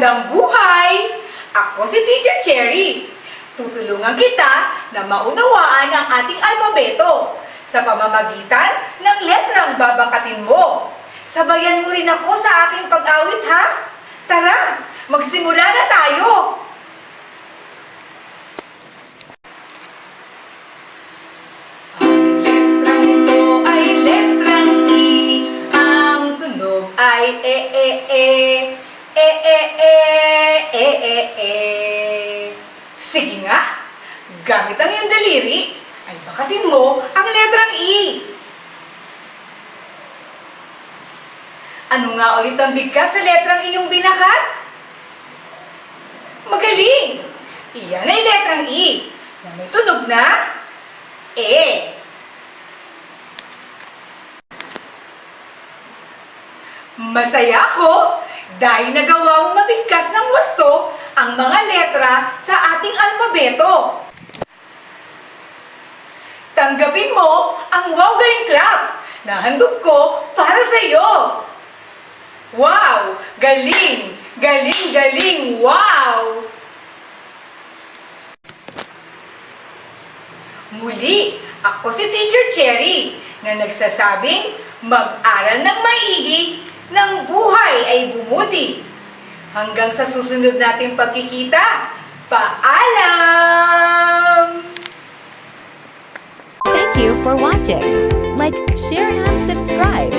Magandang buhay! Ako si Teacher Cherry. Tutulungan kita na maunawaan ang ating alpabeto sa pamamagitan ng letrang babangkatin mo. Sabayan mo rin ako sa aking pag-awit, ha? Tara, magsimula na tayo! Ay Sige nga, gamit ang iyong daliri, ay bakatin mo ang letrang I. Ano nga ulit ang bigkas sa letrang I yung binakat? Magaling! Iyan ay letrang I na may tunog na E. Masaya ako dahil nagawa mong mabigkas ng wasto ang mga letra sa ating alpabeto. Tanggapin mo ang Wow Galing Clap na handog ko para sa iyo. Wow! Galing! Galing! Galing! Wow! Muli, ako si Teacher Cherry na nagsasabing mag-aral ng maigi ng buhay ay bumuti. Hanggang sa susunod nating pagkikita, paalam! Thank you for watching. Like, share, and subscribe.